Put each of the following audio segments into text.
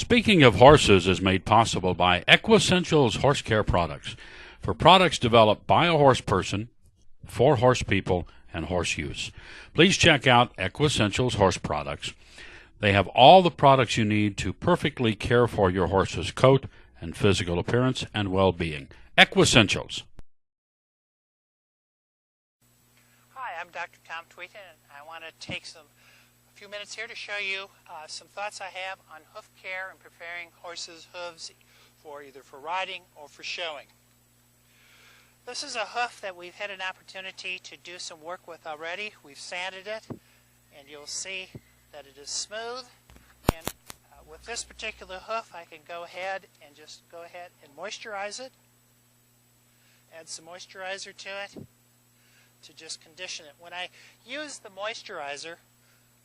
Speaking of horses is made possible by EquiScentials Horse Care products. For products developed by a horse person, for horse people, and horse use. Please check out EquiScentials Horse Products. They have all the products you need to perfectly care for your horse's coat and physical appearance and well-being. EquiScentials. Hi, I'm Dr. Tom Tweeten, and I want to take a few minutes here to show you some thoughts I have on hoof care and preparing horses' hooves for either for riding or for showing. This is a hoof that we've had an opportunity to do some work with already. We've sanded it, and you'll see that it is smooth. And with this particular hoof, I can go ahead and moisturize it. Add some moisturizer to it to just condition it. When I use the moisturizer,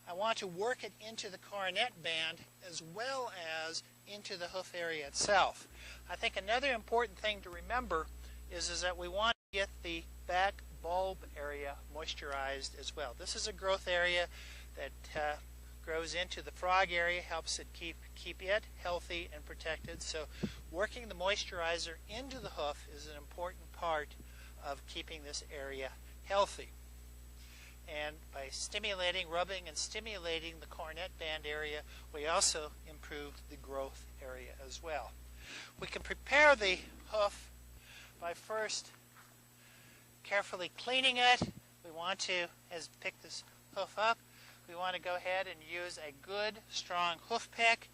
I want to work it into the coronet band as well as into the hoof area itself. I think another important thing to remember is that we want to get the back bulb area moisturized as well. This is a growth area that grows into the frog area, helps it keep it healthy and protected. So working the moisturizer into the hoof is an important part of keeping this area healthy. And by rubbing and stimulating the coronet band area, we also improve the growth area as well. We can prepare the hoof by first carefully cleaning it. We want to, pick this hoof up, we want to go ahead and use a good, strong hoof pick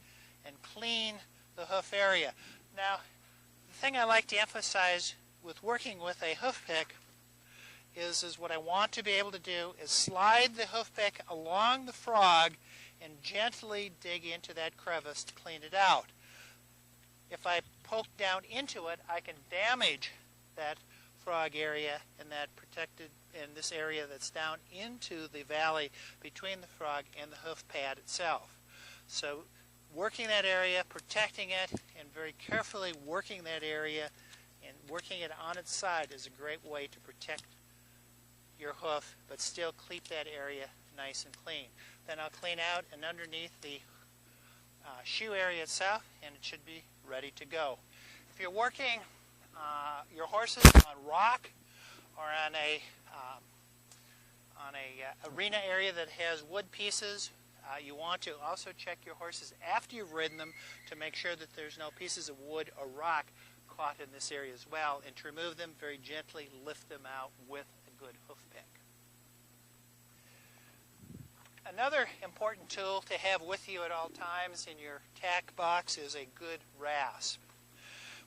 and clean the hoof area. Now, the thing I like to emphasize with working with a hoof pick is what I want to be able to do is slide the hoof pick along the frog and gently dig into that crevice to clean it out. If I poke down into it, I can damage that frog area and this area that's down into the valley between the frog and the hoof pad itself. So working that area, protecting it, and very carefully working that area and working it on its side is a great way to protect your hoof but still keep that area nice and clean. Then I'll clean out and underneath the shoe area itself, and it should be ready to go. If you're working your horses on rock or on a arena area that has wood pieces, you want to also check your horses after you've ridden them to make sure that there's no pieces of wood or rock caught in this area as well, and to remove them very gently, lift them out with a good hoof pick. Another important tool to have with you at all times in your tack box is a good rasp.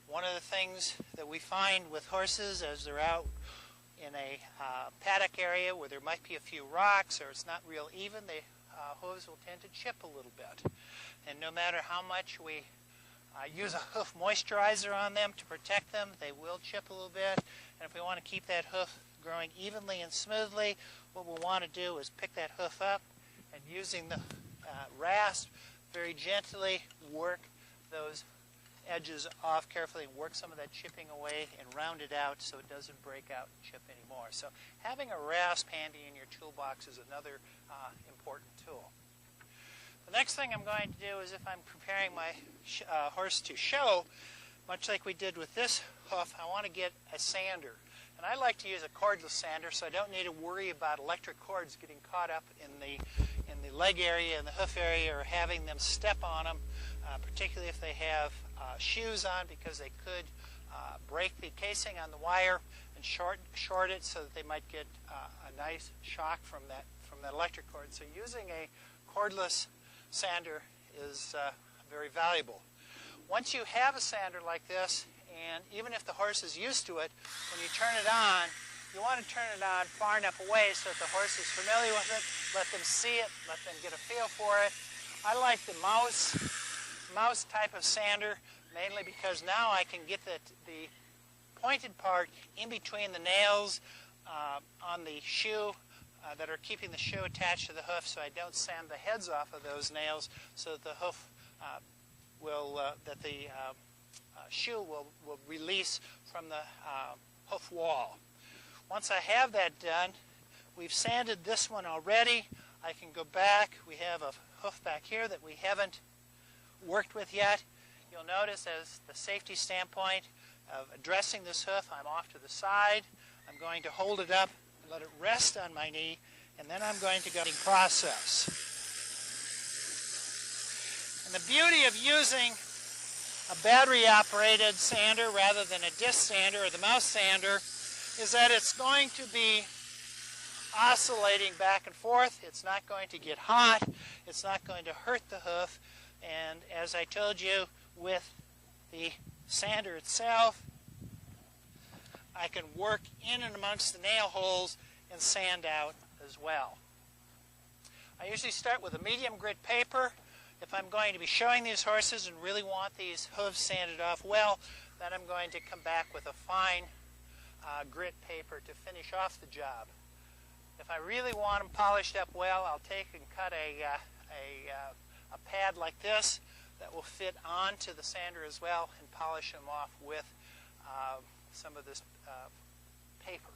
One of the things that we find with horses as they're out in a paddock area where there might be a few rocks or it's not real even, the hooves will tend to chip a little bit. And no matter how much we use a hoof moisturizer on them to protect them, they will chip a little bit. And if we want to keep that hoof growing evenly and smoothly, what we'll want to do is pick that hoof up and using the rasp, very gently work those edges off carefully and work some of that chipping away and round it out so it doesn't break out and chip anymore. So having a rasp handy in your toolbox is another important tool. The next thing I'm going to do is if I'm preparing my horse to show, much like we did with this hoof, I want to get a sander. And I like to use a cordless sander so I don't need to worry about electric cords getting caught up in the leg area and the hoof area or having them step on them, particularly if they have shoes on, because they could break the casing on the wire and short it so that they might get a nice shock from that electric cord. So using a cordless sander is very valuable. Once you have a sander like this, and even if the horse is used to it, when you turn it on, you want to turn it on far enough away so that the horse is familiar with it, let them see it, let them get a feel for it. I like the mouse type of sander, mainly because now I can get the pointed part in between the nails on the shoe that are keeping the shoe attached to the hoof, so I don't sand the heads off of those nails, so that the hoof shoe will release from the hoof wall. Once I have that done, we've sanded this one already. I can go back. We have a hoof back here that we haven't worked with yet. You'll notice as the safety standpoint of addressing this hoof, I'm off to the side. I'm going to hold it up and let it rest on my knee, and then I'm going to go through the process. And the beauty of using a battery-operated sander rather than a disc sander or the mouse sander is that it's going to be oscillating back and forth. It's not going to get hot. It's not going to hurt the hoof. And as I told you, with the sander itself, I can work in and amongst the nail holes and sand out as well. I usually start with a medium grit paper. If I'm going to be showing these horses and really want these hooves sanded off well, then I'm going to come back with a fine grit paper to finish off the job. If I really want them polished up well, I'll take and cut a pad like this that will fit onto the sander as well and polish them off with some of this paper.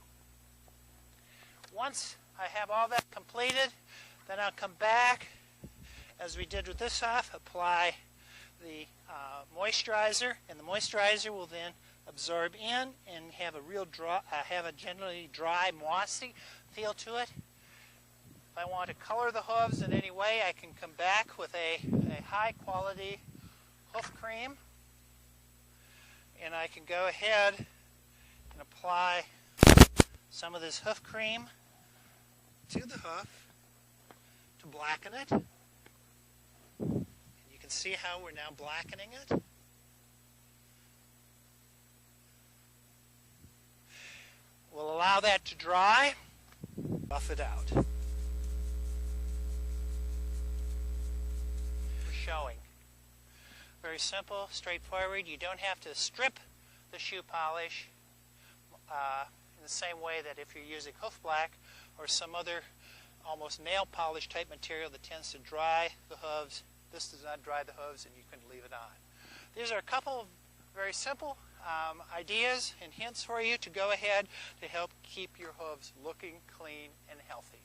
Once I have all that completed, then I'll come back, as we did with this off, apply the moisturizer, and the moisturizer will then absorb in and have a real generally dry, mossy feel to it. If I want to color the hooves in any way, I can come back with a high quality hoof cream, and I can go ahead and apply some of this hoof cream to the hoof to blacken it. And you can see how we're now blackening it. We'll allow that to dry, buff it out. For showing. Very simple, straightforward. You don't have to strip the shoe polish in the same way that if you're using hoof black or some other almost nail polish type material that tends to dry the hooves. This does not dry the hooves, and you can leave it on. These are a couple of very simple ideas and hints for you to go ahead to help keep your hooves looking clean and healthy.